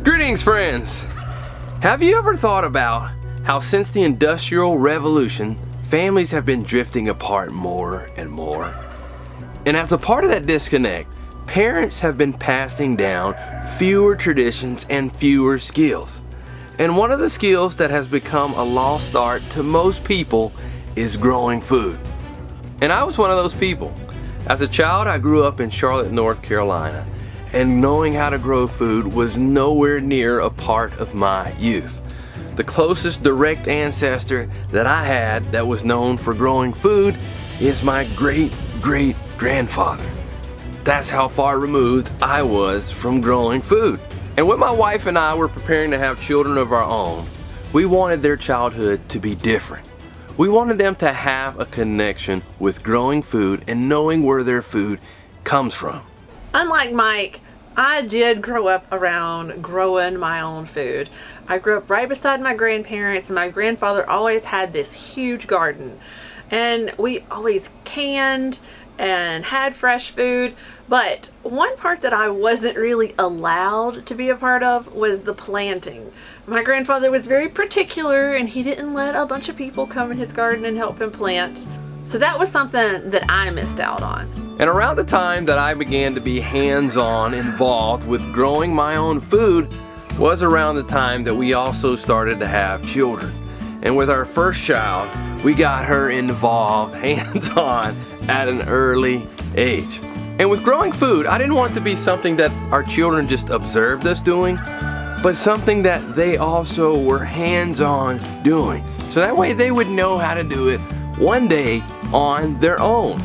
Greetings, friends! Have you ever thought about how since the Industrial Revolution, families have been drifting apart more and more? And as a part of that disconnect, parents have been passing down fewer traditions and fewer skills. And one of the skills that has become a lost art to most people is growing food. And I was one of those people. As a child, I grew up in Charlotte, North Carolina, and knowing how to grow food was nowhere near a part of my youth. The closest direct ancestor that I had that was known for growing food is my great-great-grandfather. That's how far removed I was from growing food. And when my wife and I were preparing to have children of our own, we wanted their childhood to be different. We wanted them to have a connection with growing food and knowing where their food comes from. Unlike Mike, I did grow up around growing my own food. I grew up right beside my grandparents, and my grandfather always had this huge garden. And we always canned and had fresh food. But one part that I wasn't really allowed to be a part of was the planting. My grandfather was very particular, and he didn't let a bunch of people come in his garden and help him plant. So that was something that I missed out on. And around the time that I began to be hands-on involved with growing my own food was around the time that we also started to have children. And with our first child, we got her involved hands-on at an early age. And with growing food, I didn't want it to be something that our children just observed us doing, but something that they also were hands-on doing. So that way they would know how to do it one day on their own.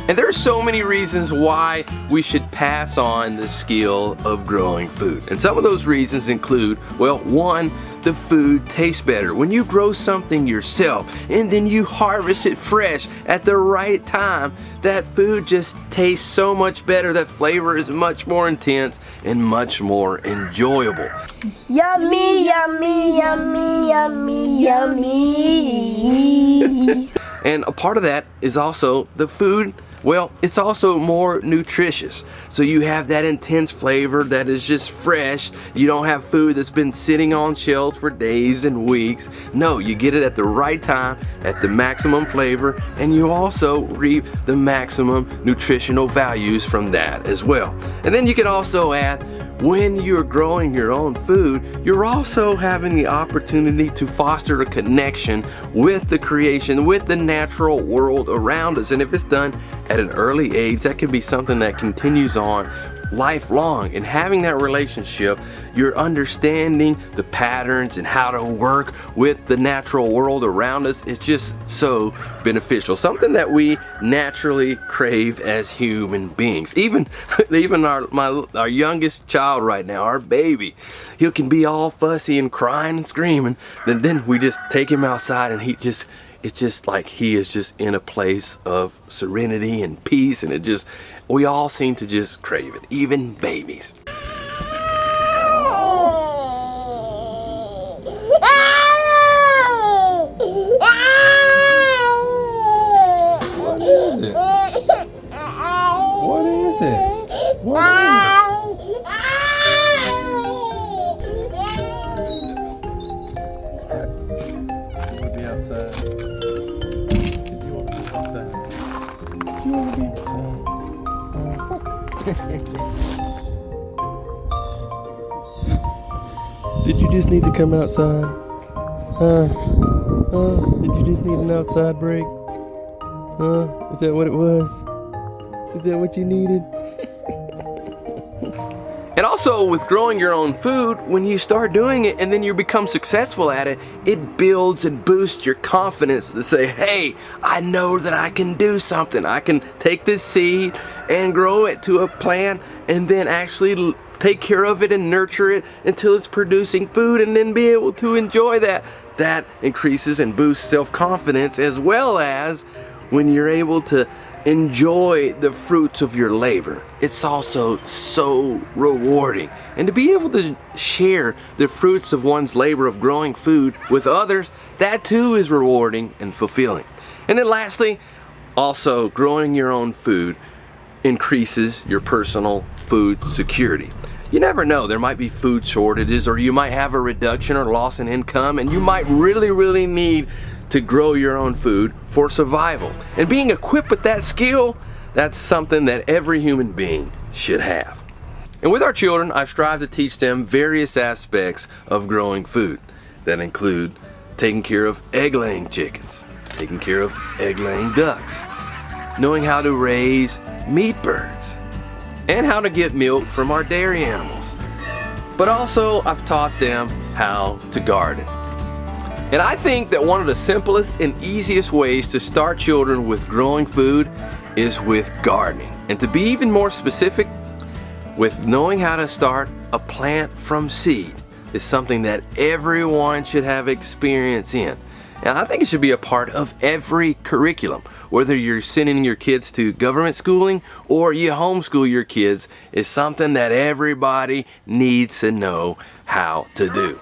And there are so many reasons why we should pass on the skill of growing food. And some of those reasons include, well, one, the food tastes better. When you grow something yourself and then you harvest it fresh at the right time, that food just tastes so much better. That flavor is much more intense and much more enjoyable. Yummy, yummy, yummy, yummy, yummy. And a part of that is also the food. Well, it's also more nutritious. So you have that intense flavor that is just fresh. You don't have food that's been sitting on shelves for days and weeks. No, you get it at the right time, at the maximum flavor, and you also reap the maximum nutritional values from that as well. And then you can also add, when you're growing your own food, you're also having the opportunity to foster a connection with the creation, with the natural world around us. And if it's done at an early age, that can be something that continues on lifelong. And having that relationship, you're understanding the patterns and how to work with the natural world around us. It's just so beneficial. Something that we naturally crave as human beings. Even our youngest child right now, our baby, he can be all fussy and crying and screaming. And then we just take him outside and it's just like he is just in a place of serenity and peace, and we all seem to just crave it, even babies. What is it? Did you just need to come outside? Did you just need an outside break? Is that what it was? Is that what you needed? And also with growing your own food, when you start doing it and then you become successful at it, it builds and boosts your confidence to say, hey, I know that I can do something. I can take this seed and grow it to a plant and then actually take care of it and nurture it until it's producing food and then be able to enjoy that. That increases and boosts self-confidence, as well as when you're able to enjoy the fruits of your labor. It's also so rewarding. And to be able to share the fruits of one's labor of growing food with others, that too is rewarding and fulfilling. And then lastly, also growing your own food increases your personal food security. you never know, there might be food shortages, or you might have a reduction or loss in income, and you might really need to grow your own food for survival. And being equipped with that skill, that's something that every human being should have. And with our children, I've strived to teach them various aspects of growing food that include taking care of egg-laying chickens, taking care of egg-laying ducks, knowing how to raise meat birds, and how to get milk from our dairy animals. But also, I've taught them how to garden. And I think that one of the simplest and easiest ways to start children with growing food is with gardening. And to be even more specific, with knowing how to start a plant from seed is something that everyone should have experience in. And I think it should be a part of every curriculum. Whether you're sending your kids to government schooling or you homeschool your kids, is something that everybody needs to know how to do.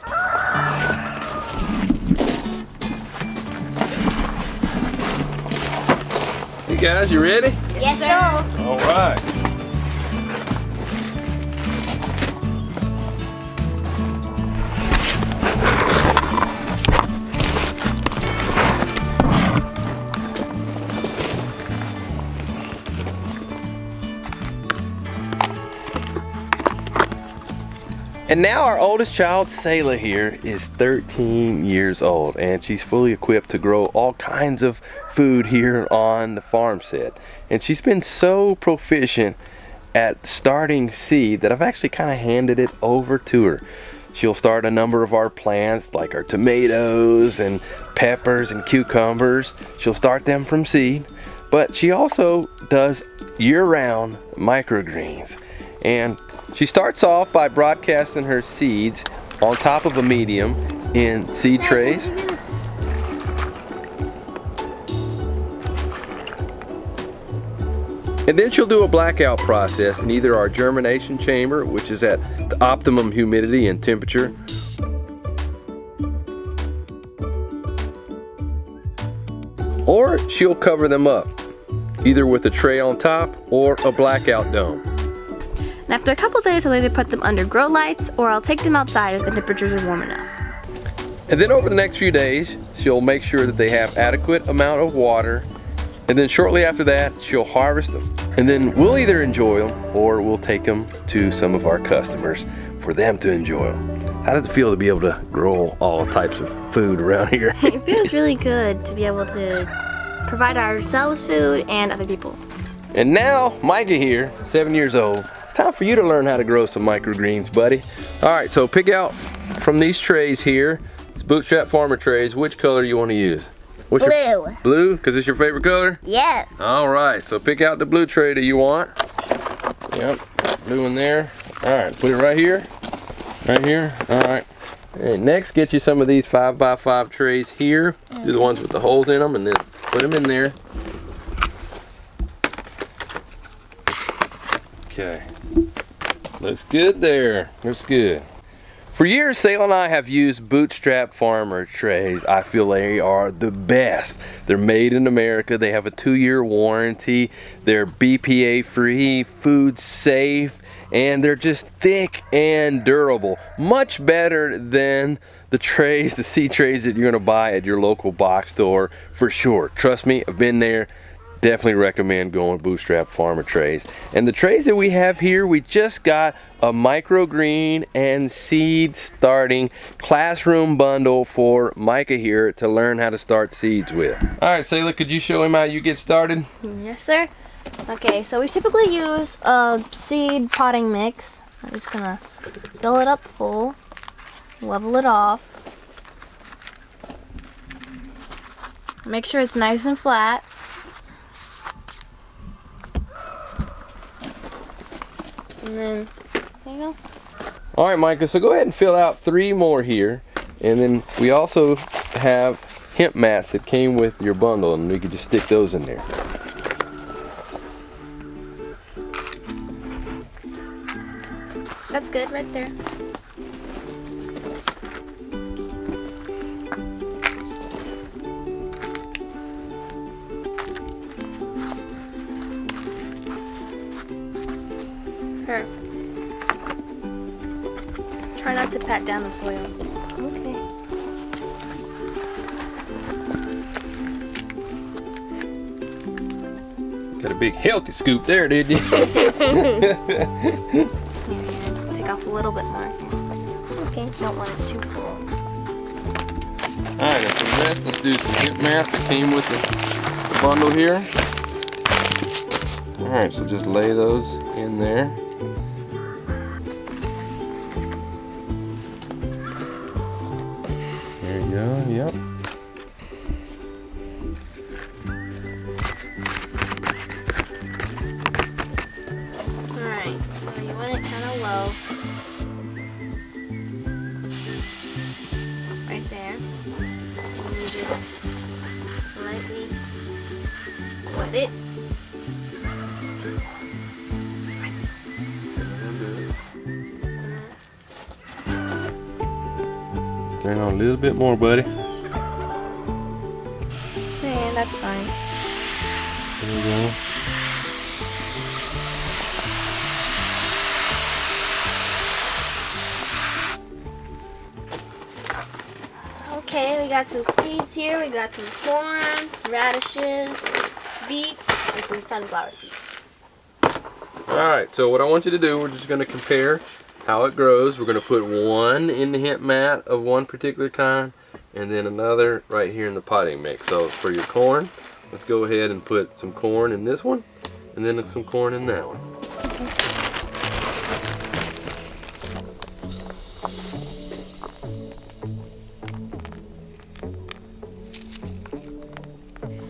You guys, you ready? Yes, sir. All right. And now our oldest child, Selah here, is 13 years old, and she's fully equipped to grow all kinds of food here on the farm set. And she's been so proficient at starting seed that I've actually kind of handed it over to her. She'll start a number of our plants, like our tomatoes and peppers and cucumbers. She'll start them from seed, but she also does year-round microgreens. And she starts off by broadcasting her seeds on top of a medium in seed trays. And then she'll do a blackout process in either our germination chamber, which is at the optimum humidity and temperature, or she'll cover them up, either with a tray on top or a blackout dome. And after a couple days, I'll either put them under grow lights or I'll take them outside if the temperatures are warm enough. And then over the next few days, she'll make sure that they have adequate amount of water. And then shortly after that, she'll harvest them. And then we'll either enjoy them or we'll take them to some of our customers for them to enjoy them. How does it feel to be able to grow all types of food around here? It feels really good to be able to provide ourselves food and other people. And now, Micah here, 7 years old. It's time for you to learn how to grow some microgreens, buddy. All right, so pick out from these trays here. It's Bootstrap Farmer trays. Which color you want to use? What's Blue. Blue, because it's your favorite color? Yeah. All right, so pick out the blue tray that you want. Yep, blue in there. All right, put it right here. Right here. All right. And next, get you some of these 5x5 trays here. Do the ones with the holes in them, and then put them in there. Okay. Looks good there. Looks good. For years, Selah and I have used Bootstrap Farmer trays. I feel they are the best. They're made in America. They have a 2-year warranty. They're BPA free, food safe, and they're just thick and durable. Much better than the trays, the seed trays that you're gonna buy at your local box store, for sure. Trust me, I've been there. Definitely recommend going with Bootstrap Farmer trays. And the trays that we have here, we just got a microgreen and seed starting classroom bundle for Micah here to learn how to start seeds with. All right, Selah, could you show him how you get started? Yes, sir. Okay, so we typically use a seed potting mix. I'm just gonna fill it up full, level it off. Make sure it's nice and flat. And then, there you go. All right, Micah, so go ahead and fill out 3 more here. And then we also have hemp mats that came with your bundle, and we could just stick those in there. That's good right there. Perfect. Try not to pat down the soil. Okay. Got a big healthy scoop there, did you? Let's take off a little bit more. Okay. Don't want it too full. Alright, and for the rest, let's do some hip mat that came with the bundle here. Alright, so just lay those in there. There you go, yep. Alright, so you want it kind of low. Right there. And you just lightly wet it. Turn on a little bit more, buddy. Yeah, that's fine. There we go. Okay, we got some seeds here. We got some corn, radishes, beets, and some sunflower seeds. Alright, so what I want you to do, we're just going to compare how it grows. We're going to put one in the hemp mat of one particular kind, and then another right here in the potting mix. So for your corn, let's go ahead and put some corn in this one, and then some corn in that one.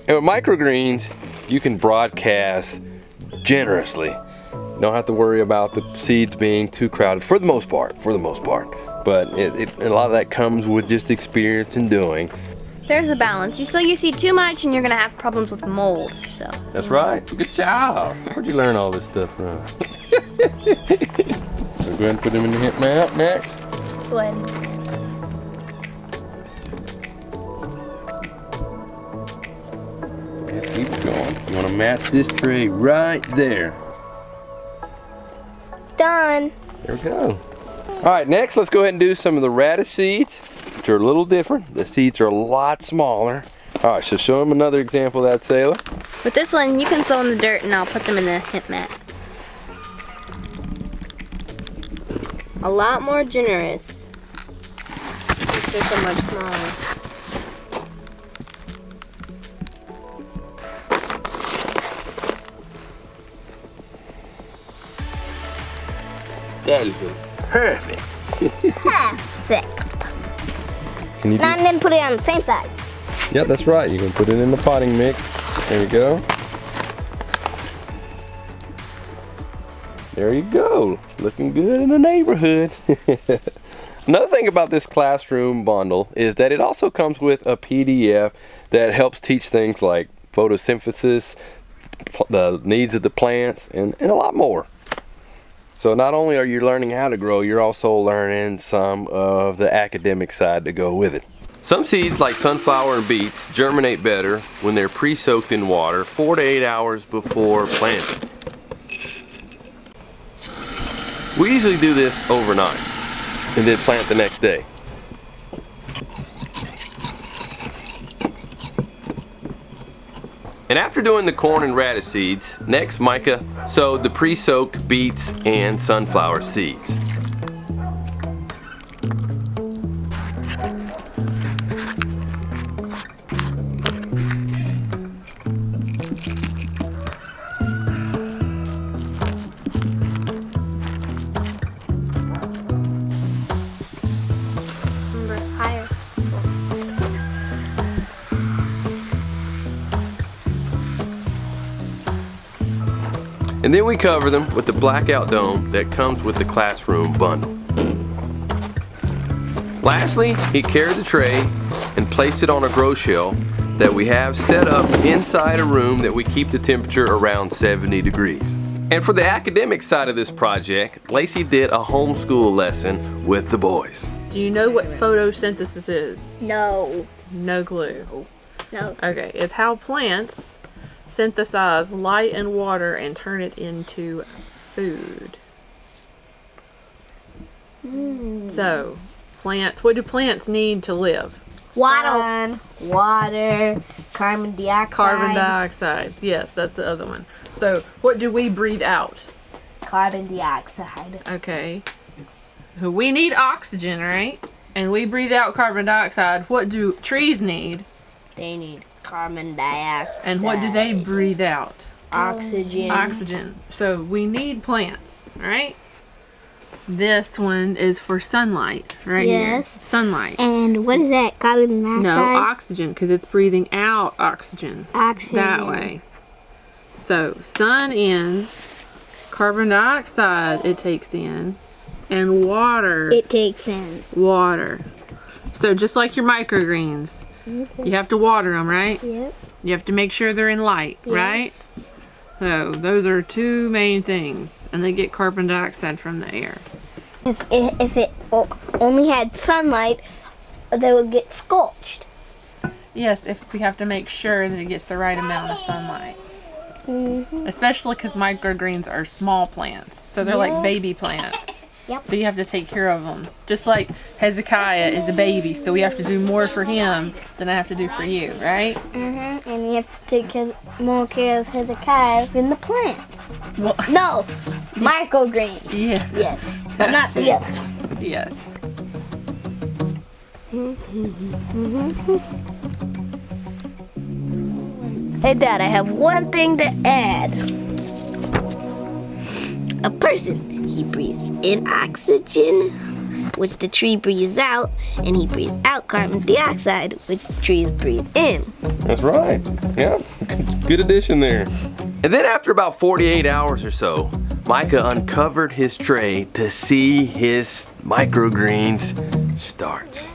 And with microgreens, you can broadcast generously. You don't have to worry about the seeds being too crowded for the most part. But a lot of that comes with just experience in doing. There's a balance. So you see too much and you're gonna have problems with mold, so. That's right. Good job. Where'd you learn all this stuff from? So go ahead and put them in the hemp mat next. Go ahead. Keep going. You want to match this tray right there. Done. There we go. All right, next let's go ahead and do some of the radish seeds, which are a little different. The seeds are a lot smaller. All right, so show them another example of that, Sailor. With this one, you can sow in the dirt and I'll put them in the hemp mat. A lot more generous. Since they're so much smaller. That is perfect. Perfect. Can you do? Now and then put it on the same side. Yep, that's right. You can put it in the potting mix. There you go. There you go. Looking good in the neighborhood. Another thing about this classroom bundle is that it also comes with a PDF that helps teach things like photosynthesis, the needs of the plants, and a lot more. So not only are you learning how to grow, you're also learning some of the academic side to go with it. Some seeds like sunflower and beets germinate better when they're pre-soaked in water 4 to 8 hours before planting. We usually do this overnight and then plant the next day. And after doing the corn and radish seeds, next Micah sowed the pre-soaked beets and sunflower seeds. Higher. And then we cover them with the blackout dome that comes with the classroom bundle. Lastly, he carried the tray and placed it on a grow shelf that we have set up inside a room that we keep the temperature around 70 degrees. And for the academic side of this project, Lacey did a homeschool lesson with the boys. Do you know what photosynthesis is? No. No clue. No. Okay, it's how plants synthesize light and water and turn it into food. So, plants, what do plants need to live? Water. Water, carbon dioxide. Carbon dioxide. Yes, that's the other one. So, what do we breathe out? Carbon dioxide. Okay. So we need oxygen, right? And we breathe out carbon dioxide. What do trees need? They need carbon dioxide. And what do they breathe out? Oxygen. Oxygen. So we need plants, right? This one is for sunlight, right here. Yes. Sunlight. And what is that? Carbon dioxide? No, oxygen, because it's breathing out oxygen. Oxygen. That way. So, sun in, carbon dioxide it takes in, and water. It takes in. Water. So, just like your microgreens, you have to water them, right? Yep. You have to make sure they're in light, right? So, those are two main things, and they get carbon dioxide from the air. If it only had sunlight, they would get scorched. Yes, if we have to make sure that it gets the right amount of sunlight. Especially because microgreens are small plants, so they're like baby plants. Yep. So you have to take care of them. Just like Hezekiah is a baby, so we have to do more for him than I have to do for you, right? And you have to take more care of Hezekiah than the plants. Well, No, microgreen. yeah. Yes, but not the other. Yes. Hey, Dad, I have one thing to add. A person, he breathes in oxygen, which the tree breathes out, and he breathes out carbon dioxide, which the trees breathe in. That's right. Yeah, good addition there. And then after about 48 hours or so, Micah uncovered his tray to see his microgreens start.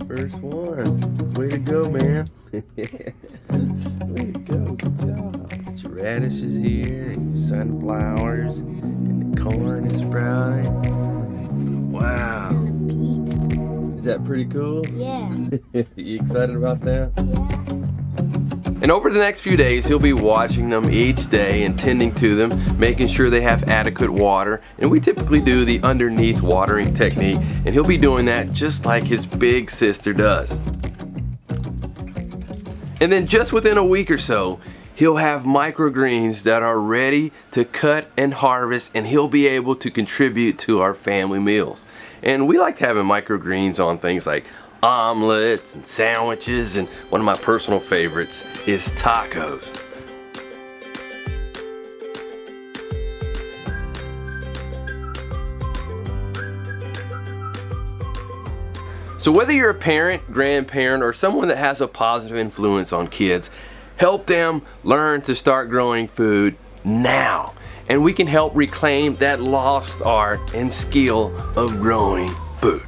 Your first ones. Way to go, man. Way to go. Good job. Got your radishes here, and your sunflowers, and the corn is sprouting. Wow. Is that pretty cool? Yeah. You excited about that? And over the next few days, he'll be watching them each day and tending to them, making sure they have adequate water. And we typically do the underneath watering technique, and he'll be doing that just like his big sister does. And then just within a week or so, he'll have microgreens that are ready to cut and harvest, and he'll be able to contribute to our family meals. And we like having microgreens on things like omelets and sandwiches, and one of my personal favorites is tacos. So whether you're a parent, grandparent, or someone that has a positive influence on kids, help them learn to start growing food now. And we can help reclaim that lost art and skill of growing food.